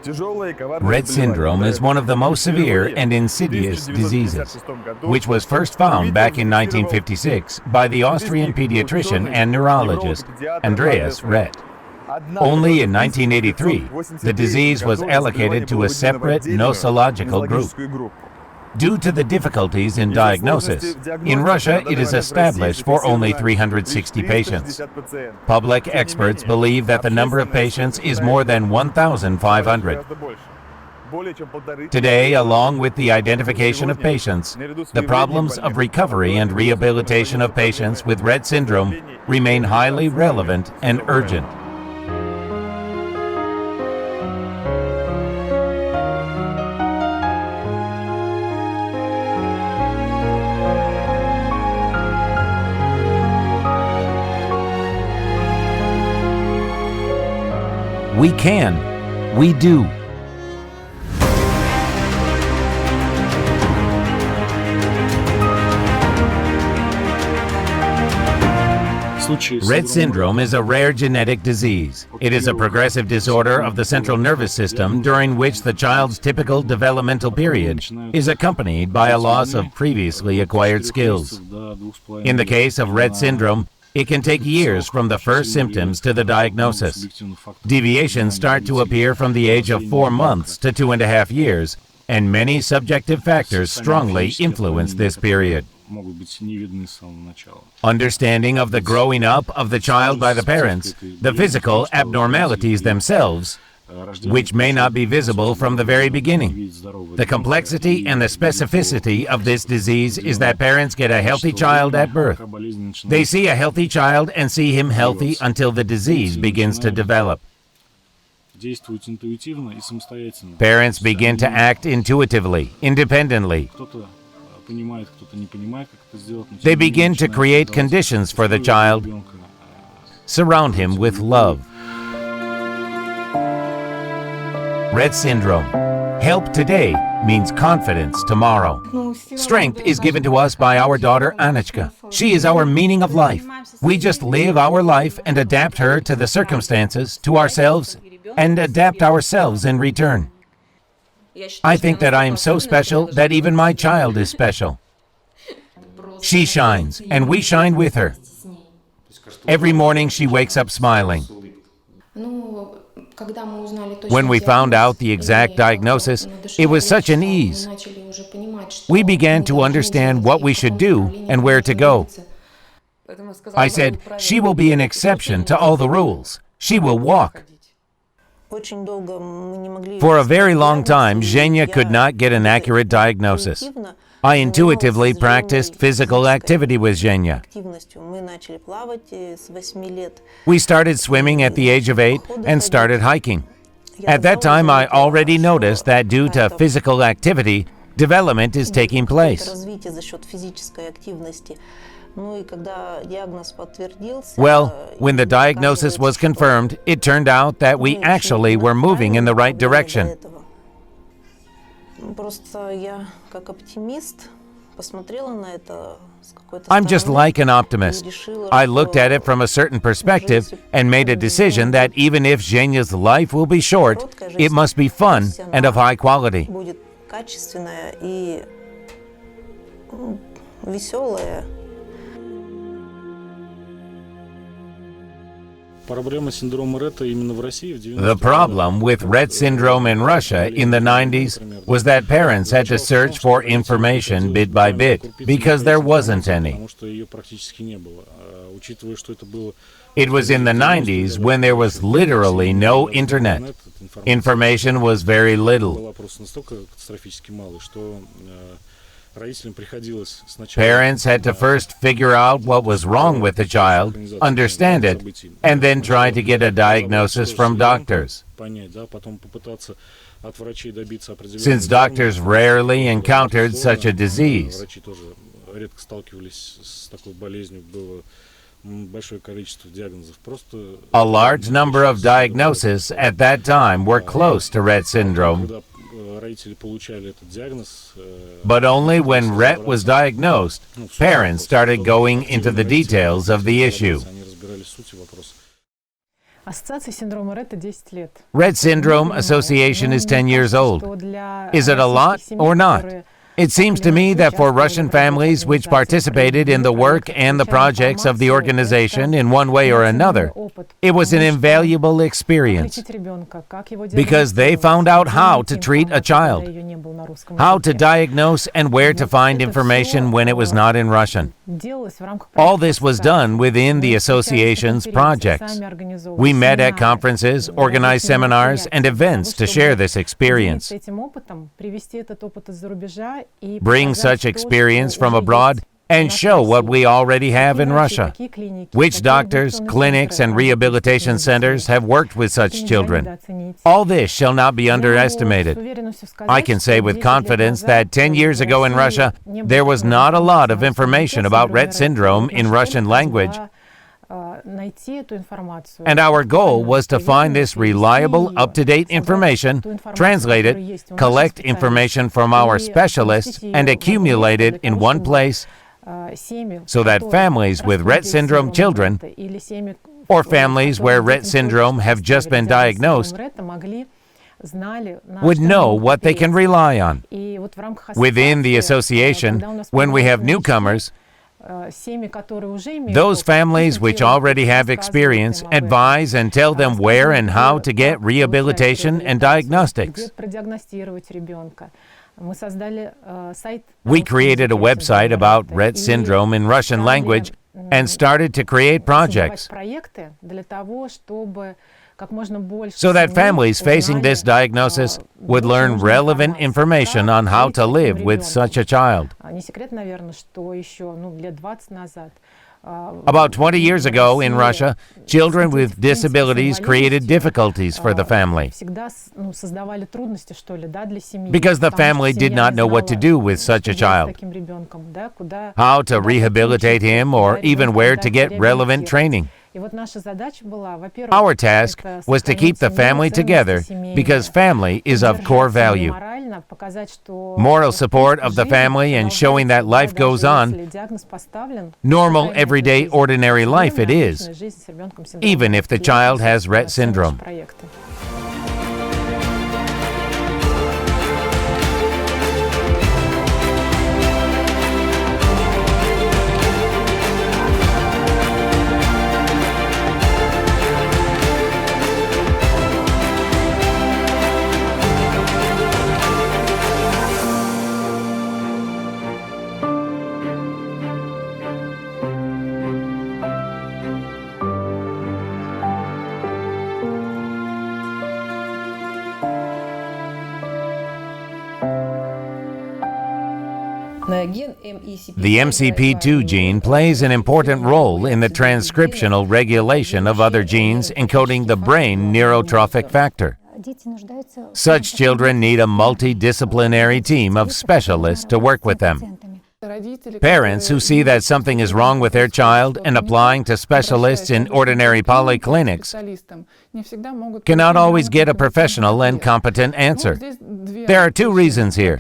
Rett syndrome is one of the most severe and insidious diseases, which was first found back in 1956 by the Austrian pediatrician and neurologist Andreas Rett. Only in 1983, the disease was allocated to a separate nosological group. Due to the difficulties in diagnosis, in Russia it is established for only 360 patients. Public experts believe that the number of patients is more than 1,500. Today, along with the identification of patients, the problems of recovery and rehabilitation of patients with Rett syndrome remain highly relevant and urgent. We can. We do. Rett syndrome is a rare genetic disease. It is a progressive disorder of the central nervous system during which the child's typical developmental period is accompanied by a loss of previously acquired skills. In the case of Rett syndrome, it can take years from the first symptoms to the diagnosis. Deviations start to appear from the age of 4 months to 2.5 years, and many subjective factors strongly influence this period. Understanding of the growing up of the child by the parents, the physical abnormalities themselves, which may not be visible from the very beginning. The complexity and the specificity of this disease is that parents get a healthy child at birth. They see a healthy child and see him healthy until the disease begins to develop. Parents begin to act intuitively, independently. They begin to create conditions for the child, surround him with love. Rett syndrome. Help today means confidence tomorrow. Strength is given to us by our daughter Anichka. She is our meaning of life. We just live our life and adapt her to the circumstances, to ourselves, and adapt ourselves in return. I think that I am so special that even my child is special. She shines, and we shine with her. Every morning she wakes up smiling. When we found out the exact diagnosis, it was such an ease. We began to understand what we should do and where to go. I said, she will be an exception to all the rules. She will walk. For a very long time, Zhenya could not get an accurate diagnosis. I intuitively practiced physical activity with Zhenya. We started swimming at the age of 8 and started hiking. At that time, I already noticed that due to physical activity, development is taking place. Well, when the diagnosis was confirmed, it turned out that we actually were moving in the right direction. I'm just like an optimist. I looked at it from a certain perspective and made a decision that even if Zhenya's life will be short, it must be fun and of high quality. The problem with Rett syndrome in Russia in the 90s was that parents had to search for information bit by bit because there wasn't any. It was in the 90s when there was literally no internet. Information was very little. Parents had to first figure out what was wrong with the child, understand it, and then try to get a diagnosis from doctors. Since doctors rarely encountered such a disease, a large number of diagnoses at that time were close to Rett syndrome. But only when Rett was diagnosed, parents started going into the details of the issue. Rett Syndrome Association is 10 years old. Is it a lot or not? It seems to me that for Russian families which participated in the work and the projects of the organization in one way or another, it was an invaluable experience because they found out how to treat a child, how to diagnose and where to find information when it was not in Russian. All this was done within the association's projects. We met at conferences, organized seminars, and events to share this experience. Bring such experience from abroad and show what we already have in Russia. Which doctors, clinics, and rehabilitation centers have worked with such children. All this shall not be underestimated. I can say with confidence that 10 years ago in Russia, there was not a lot of information about Rett syndrome in Russian language, and our goal was to find this reliable, up-to-date information, translate it, collect information from our specialists, and accumulate it in one place so that families with Rett syndrome children or families where Rett syndrome have just been diagnosed would know what they can rely on. Within the association, when we have newcomers, those families which already have experience advise and tell them where and how to get rehabilitation and diagnostics. We created a website about Rett syndrome in Russian language and started to create projects so that families facing this diagnosis would learn relevant information on how to live with such a child. About 20 years ago in Russia, children with disabilities created difficulties for the family because the family did not know what to do with such a child, how to rehabilitate him, or even where to get relevant training. Our task was to keep the family together because family is of core value. Moral support of the family and showing that life goes on, normal, everyday, ordinary life it is, even if the child has Rett syndrome. The MCP2 gene plays an important role in the transcriptional regulation of other genes encoding the brain neurotrophic factor. Such children need a multidisciplinary team of specialists to work with them. Parents who see that something is wrong with their child and applying to specialists in ordinary polyclinics cannot always get a professional and competent answer. There are two reasons here.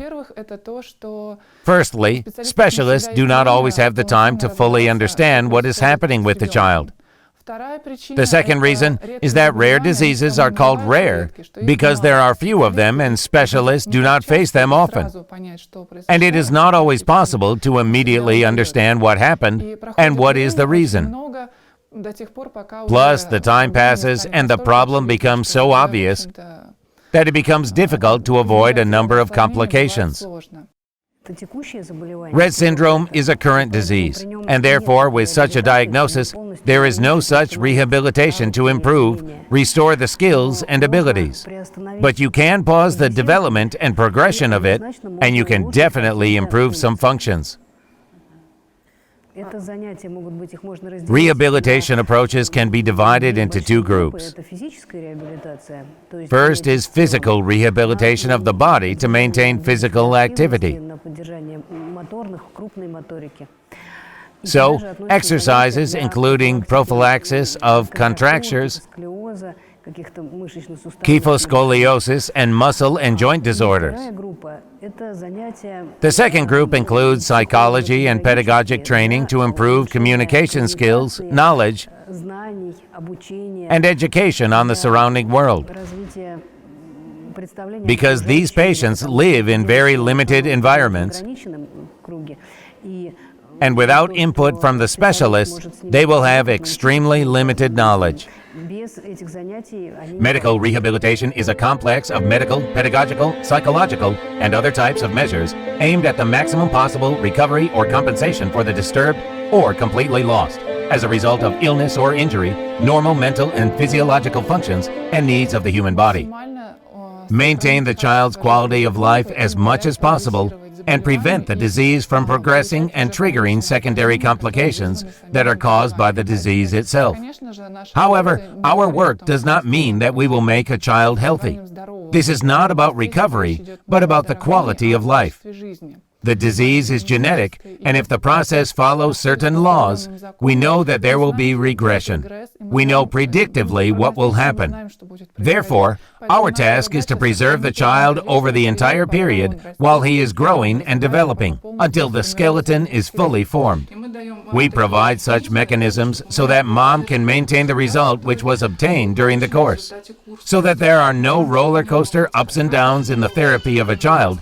Firstly, specialists do not always have the time to fully understand what is happening with the child. The second reason is that rare diseases are called rare because there are few of them and specialists do not face them often. And it is not always possible to immediately understand what happened and what is the reason. Plus, the time passes and the problem becomes so obvious that it becomes difficult to avoid a number of complications. Rett syndrome is a current disease, and therefore, with such a diagnosis, there is no such rehabilitation to improve, restore the skills and abilities. But you can pause the development and progression of it, and you can definitely improve some functions. Rehabilitation approaches can be divided into two groups. First is physical rehabilitation of the body to maintain physical activity. So, exercises including prophylaxis of contractures, kyphoscoliosis, and muscle and joint disorders. The second group includes psychology and pedagogic training to improve communication skills, knowledge, and education on the surrounding world. Because these patients live in very limited environments, and without input from the specialists, they will have extremely limited knowledge. Medical rehabilitation is a complex of medical, pedagogical, psychological, and other types of measures aimed at the maximum possible recovery or compensation for the disturbed or completely lost, as a result of illness or injury, normal mental and physiological functions and needs of the human body. Maintain the child's quality of life as much as possible and prevent the disease from progressing and triggering secondary complications that are caused by the disease itself. However, our work does not mean that we will make a child healthy. This is not about recovery, but about the quality of life. The disease is genetic, and if the process follows certain laws, we know that there will be regression. We know predictively what will happen. Therefore, our task is to preserve the child over the entire period while he is growing and developing, until the skeleton is fully formed. We provide such mechanisms so that mom can maintain the result which was obtained during the course, so that there are no roller coaster ups and downs in the therapy of a child,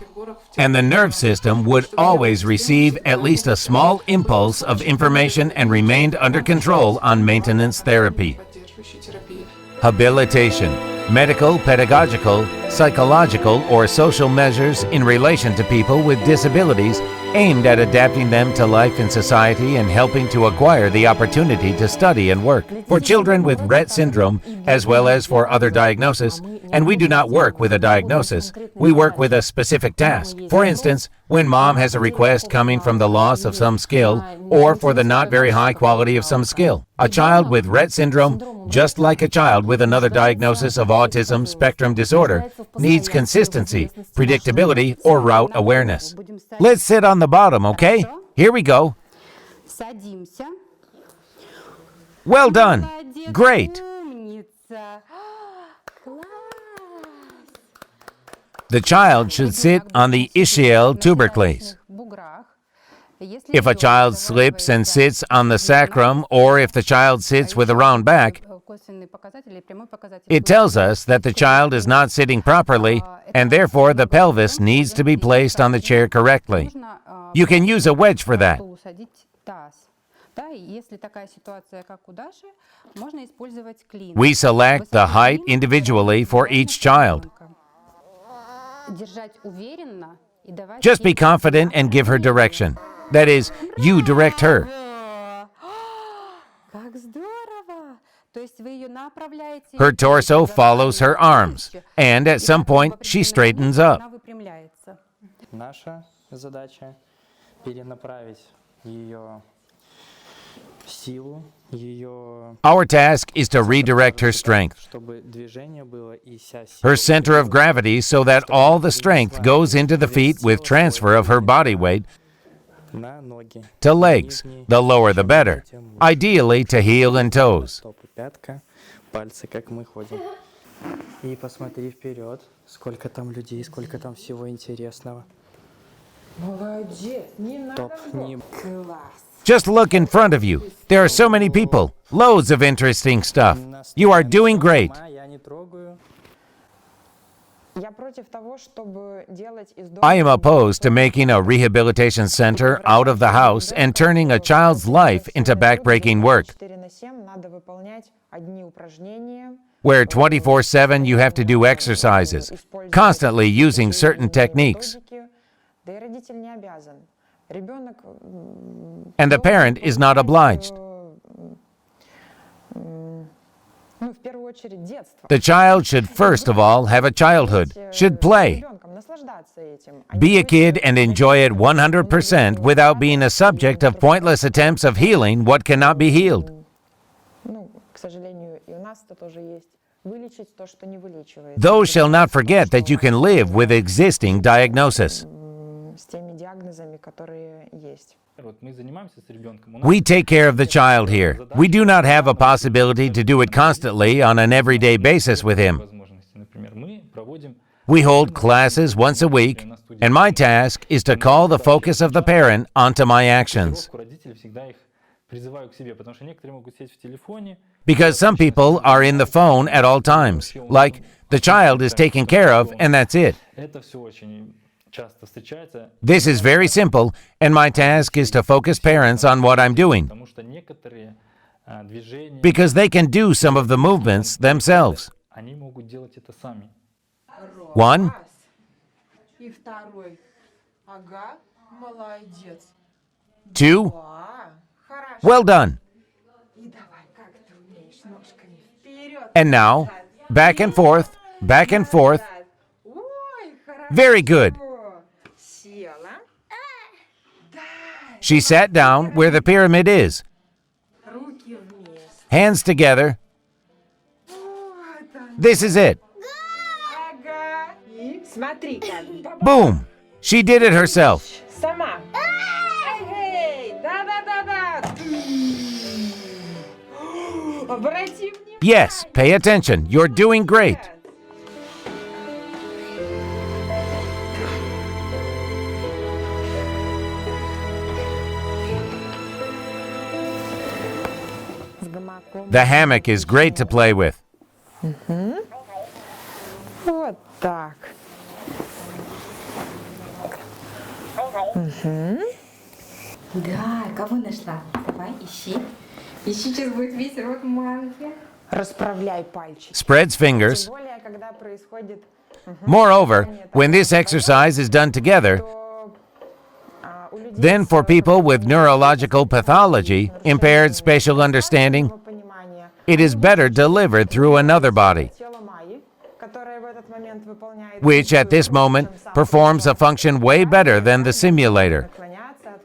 and the nerve system would always receive at least a small impulse of information and remained under control on maintenance therapy. Habilitation: medical, pedagogical, psychological, or social measures in relation to people with disabilities aimed at adapting them to life in society and helping to acquire the opportunity to study and work. For children with Rett syndrome, as well as for other diagnoses, and we do not work with a diagnosis, we work with a specific task. For instance, when mom has a request coming from the loss of some skill or for the not very high quality of some skill. A child with Rett syndrome, just like a child with another diagnosis of autism spectrum disorder, needs consistency, predictability, or route awareness. Let's sit on the bottom, okay? Here we go. Well done. Great. The child should sit on the ischial tubercles. If a child slips and sits on the sacrum, or if the child sits with a round back, it tells us that the child is not sitting properly, and therefore the pelvis needs to be placed on the chair correctly. You can use a wedge for that. We select the height individually for each child. Just be confident and give her direction. That is, you direct her. Her torso follows her arms, and at some point she straightens up. Our task is to redirect her strength, her center of gravity, so that all the strength goes into the feet with transfer of her body weight to legs, the lower the better, ideally to heel and toes. Just look in front of you. There are so many people, loads of interesting stuff. You are doing great. I am opposed to making a rehabilitation center out of the house and turning a child's life into backbreaking work, where 24/7 you have to do exercises, constantly using certain techniques, and the parent is not obliged. The child should first of all have a childhood, should play. Be a kid and enjoy it 100% without being a subject of pointless attempts of healing what cannot be healed. Those shall not forget that you can live with existing diagnosis. We take care of the child here. We do not have a possibility to do it constantly on an everyday basis with him. We hold classes once a week, and my task is to call the focus of the parent onto my actions. Because some people are in the phone at all times. Like, the child is taken care of and that's it. This is very simple, and my task is to focus parents on what I'm doing, because they can do some of the movements themselves. 1, 2, well done. And now, back and forth, back and forth. Very good. She sat down where the pyramid is. Hands together. This is it. Boom! She did it herself. Yes, pay attention. You're doing great. The hammock is great to play with. Вот так. Да, кого нашла? Давай, ищи. Ищи, сейчас будет ветер, вот манки. Расправляй пальчики. Spreads fingers. Тем более, когда происходит Moreover, when this exercise is done together, then for people with neurological pathology, impaired spatial understanding, понимания, it is better delivered through another body, тело Майи, которое в этот момент выполняет which at this moment performs a function way better than the simulator, наклоняться,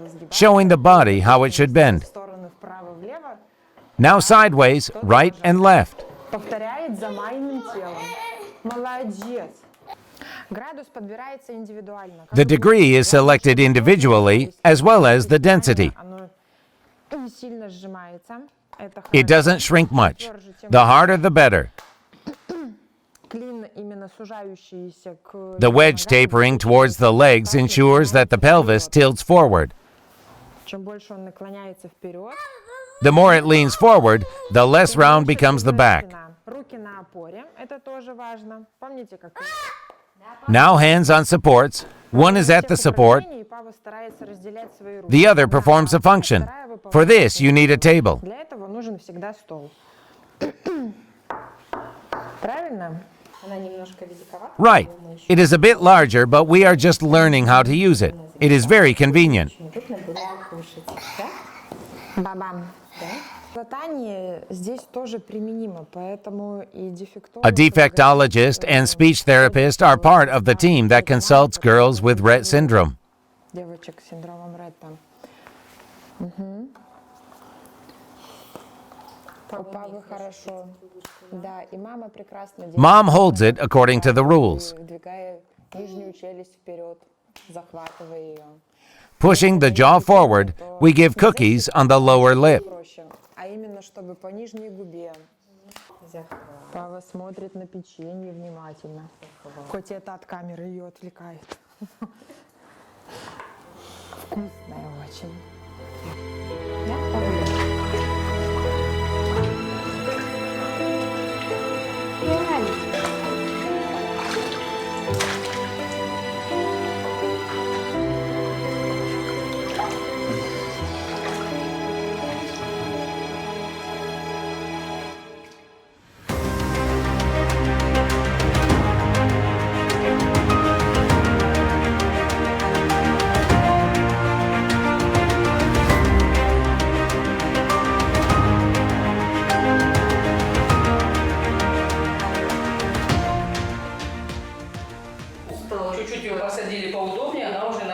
сгибаться showing the body how it should bend. в стороны вправо-влево, Now sideways, right and left. повторяет за Майиным телом. Молодец. Градус подбирается индивидуально. The degree is selected individually as well as the density. Оно не сильно сжимается. Это It doesn't shrink much. The harder, the better. клин именно сужающийся к The wedge tapering towards the legs ensures that the pelvis tilts forward. Чем больше он наклоняется вперед, The more it leans forward, the less round becomes the back. руки на опоре, это тоже важно. Помните, как Now hands on supports. One is at the support, Пава старается разделять свои руки. the other performs a function. For this, you need a table. Для этого нужен всегда стол. Правильно? Она немножко великовата. Right. It is a bit larger, but we are just learning how to use it. It is very convenient. Удобно было кушать, да? Бабам. Катание здесь тоже применимо, поэтому и A defectologist and speech therapist are part of the team that consults girls with Rett syndrome. девочек с синдромом Ретта. У Павы хорошо. Да, и мама прекрасно делает. Mom holds it according to the rules, Выдвигая нижнюю челюсть вперед, захватывая ее. pushing the jaw forward. We give cookies on the lower lip. Проще. А именно, чтобы по нижней губе. Пава смотрит на печенье внимательно. Хоть это от камеры ее отвлекает. Вкусная очень.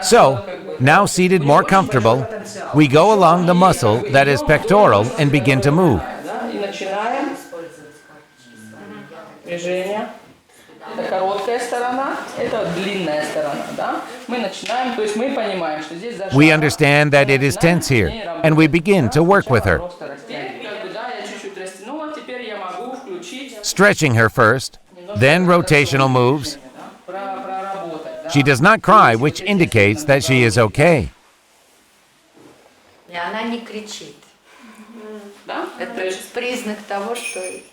So, now seated more comfortable, we go along the muscle that is pectoral and begin to move. И начинаем. Движение. Это короткая сторона, это длинная сторона, да? Мы начинаем, то есть мы понимаем, что здесь зажато. We understand that it is tense here, and we begin to work with her, Да, я чуть-чуть растянула, теперь я могу включить, stretching her first, then rotational moves. проработать, да? She does not cry, which indicates that she is okay. И она не кричит. Да? Это признак того, что ей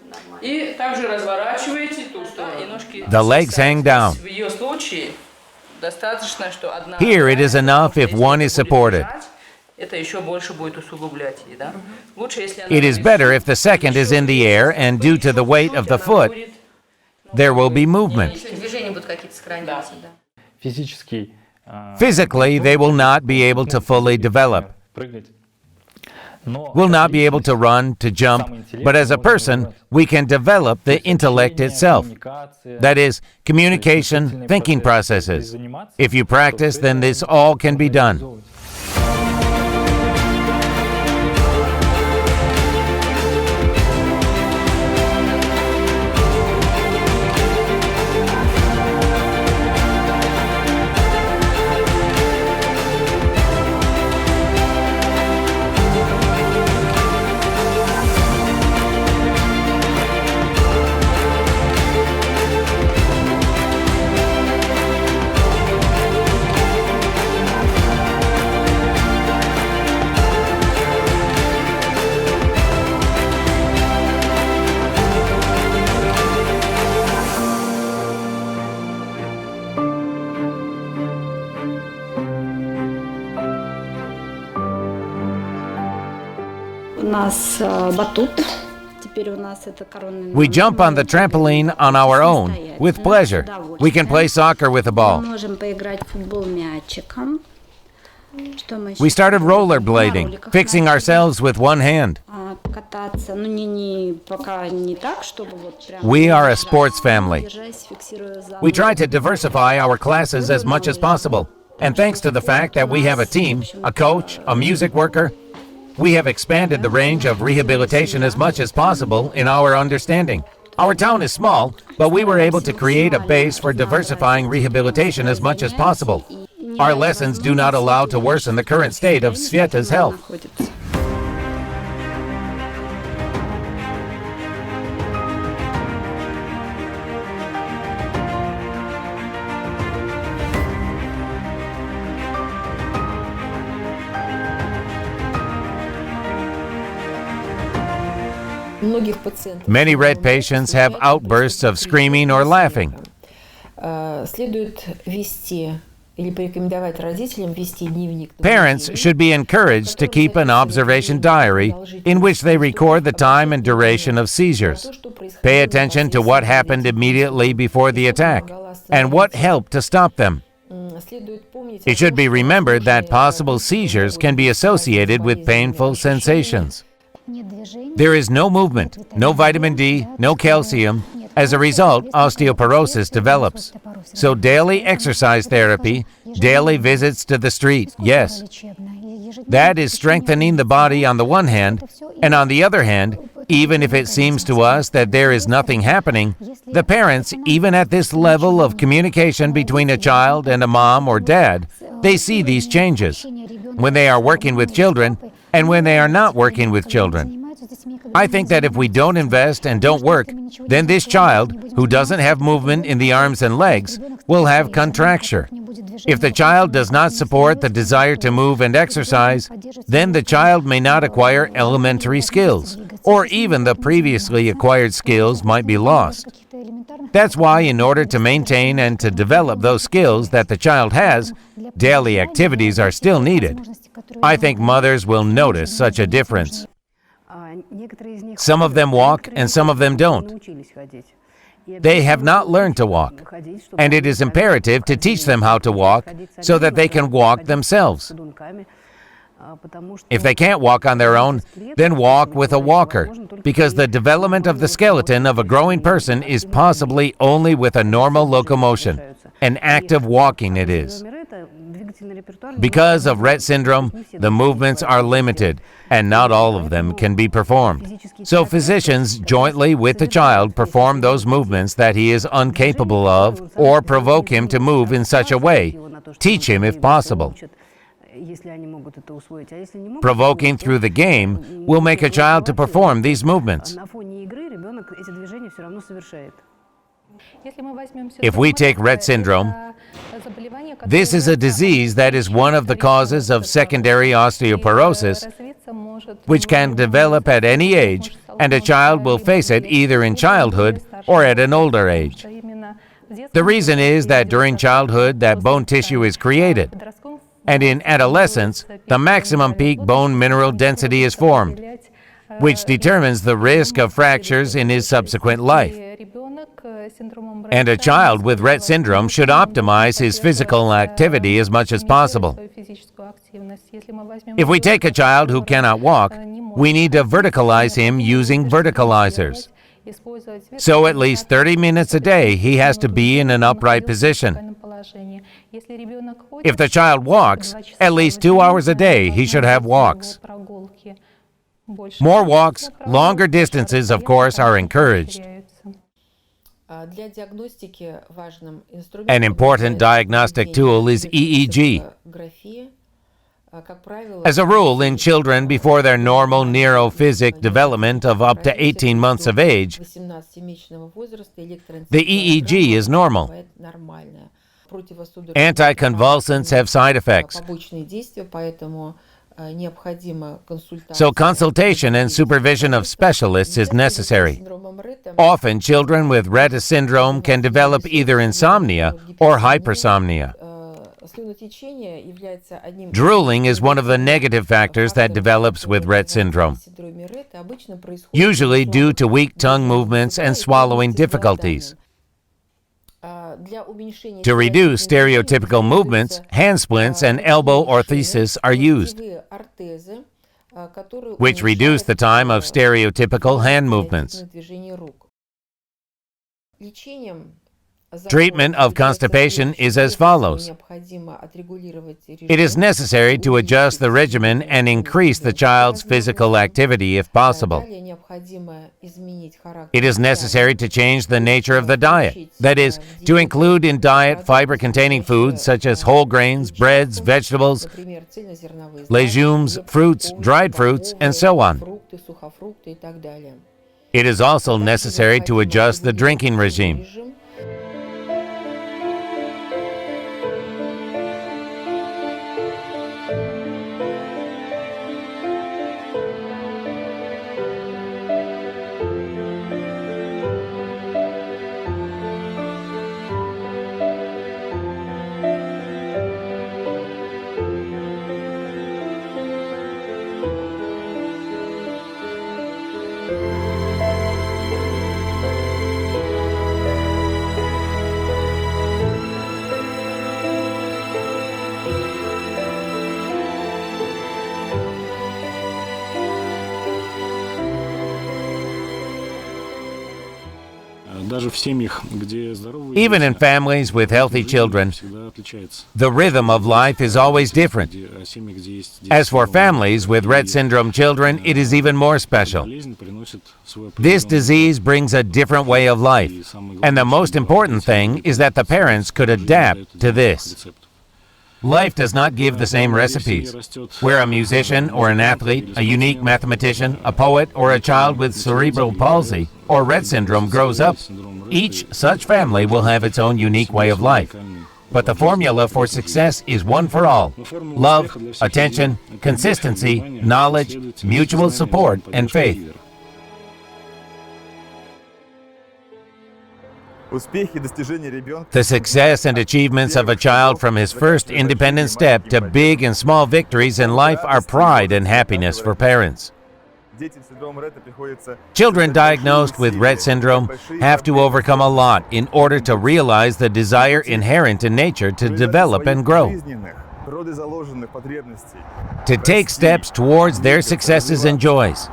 нормально. И также разворачиваете тут, и ножки. The legs hang down. В ее случае достаточно, что одна. Here it is enough if one is supported. Это еще больше будет усугублять ей, да? Лучше, если она It is better if the second is in the air and due to the weight of the foot, there will be movement. Движения будут какие-то сохраняться, да. Физически Physically, they will not be able to fully develop, прыгать. Но will not be able to run, to jump, but as a person, we can develop the intellect itself. коммуникация, That is, communication, thinking processes. If you practice, then this all can be done. У нас батут. Теперь у нас это коронный. We jump on the trampoline on our own, with pleasure. We can play soccer with a Мы ball. можем поиграть в футбол мячиком. Что мы еще? We started rollerblading, fixing ourselves with one hand. Кататься, ну не пока не так, чтобы вот прям. We are a sports family. Держась, фиксируя за We try to diversify our classes as much as possible. And thanks to the fact that we have a team, a coach, a music worker, we have expanded the range of rehabilitation as much as possible in our understanding. Our town is small, but we were able to create a base for diversifying rehabilitation as much as possible. Our lessons do not allow to worsen the current state of Sveta's health. находится. Многих пациентов Many Rett patients have outbursts of screaming or laughing. следует вести или порекомендовать родителям вести дневник. Parents should be encouraged to keep an observation diary in which they record the time and duration of seizures. Pay attention to what happened immediately before the attack and what helped to stop them. It should be remembered that possible seizures can be associated with painful sensations. There is no movement, no vitamin D, no calcium. As a result, osteoporosis develops. So daily exercise therapy, daily visits to the street, yes. That is strengthening the body on the one hand, and on the other hand, even if it seems to us that there is nothing happening, the parents, even at this level of communication between a child and a mom or dad, they see these changes when they are working with children and when they are not working with children. I think that if we don't invest and don't work, then this child, who doesn't have movement in the arms and legs, will have contracture. If the child does not support the desire to move and exercise, then the child may not acquire elementary skills, or even the previously acquired skills might be lost. That's why, in order to maintain and to develop those skills that the child has, daily activities are still needed. I think mothers will notice such a difference. Some of them walk and some of them don't. They have not learned to walk, and it is imperative to teach them how to walk so that they can walk themselves. If they can't walk on their own, then walk with a walker, because the development of the skeleton of a growing person is possibly only with a normal locomotion. An active walking it is. Because of Rett syndrome, the movements are limited, and not all of them can be performed. So physicians, jointly with the child, perform those movements that he is incapable of, or provoke him to move in such a way, teach him if possible. Provoking through the game will make a child to perform these movements. If we take Rett syndrome, this is a disease that is one of the causes of secondary osteoporosis, which can develop at any age, and a child will face it either in childhood or at an older age. The reason is that during childhood, that bone tissue is created, and in adolescence, the maximum peak bone mineral density is formed, which determines the risk of fractures in his subsequent life. And a child with Rett syndrome should optimize his physical activity as much as possible. If we take a child who cannot walk, we need to verticalize him using verticalizers. So at least 30 minutes a day, he has to be in an upright position. If the child walks, at least 2 hours a day, he should have walks. More walks, longer distances, of course, are encouraged. An important diagnostic tool is EEG. As a rule, in children before their normal neurophysic development of up to 18 months of age, the EEG is normal. Anticonvulsants have side effects, so consultation and supervision of specialists is necessary. Often, children with Rett syndrome can develop either insomnia or hypersomnia. Drooling is one of the negative factors that develops with Rett syndrome, usually due to weak tongue movements and swallowing difficulties. To reduce stereotypical movements, hand splints and elbow orthesis are used, which reduce the time of stereotypical hand movements. Treatment of constipation is as follows. It is necessary to adjust the regimen and increase the child's physical activity if possible. It is necessary to change the nature of the diet, that is, to include in diet fiber-containing foods such as whole grains, breads, vegetables, legumes, fruits, dried fruits, and so on. It is also necessary to adjust the drinking regime. Even in families with healthy children, the rhythm of life is always different. As for families with Rett syndrome children, it is even more special. This disease brings a different way of life, and the most important thing is that the parents could adapt to this. Life does not give the same recipes. Where a musician or an athlete, a unique mathematician, a poet, or a child with cerebral palsy or Rett syndrome grows up, each such family will have its own unique way of life. But the formula for success is one for all: love, attention, consistency, knowledge, mutual support, and faith. The success and achievements of a child from his first independent step to big and small victories in life are pride and happiness for parents. Children diagnosed with Rett syndrome have to overcome a lot in order to realize the desire inherent in nature to develop and grow, to take steps towards their successes and joys.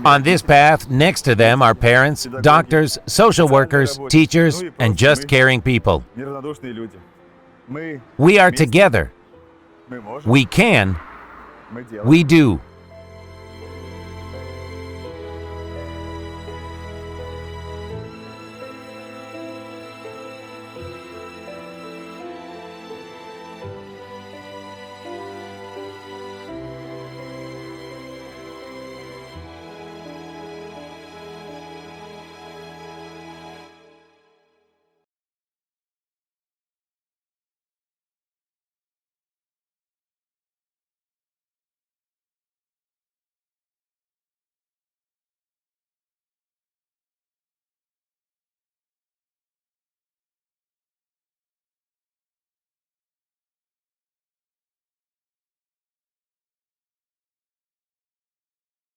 On this path, next to them are parents, doctors, social workers, teachers, and just caring people. We are together. We can. We do.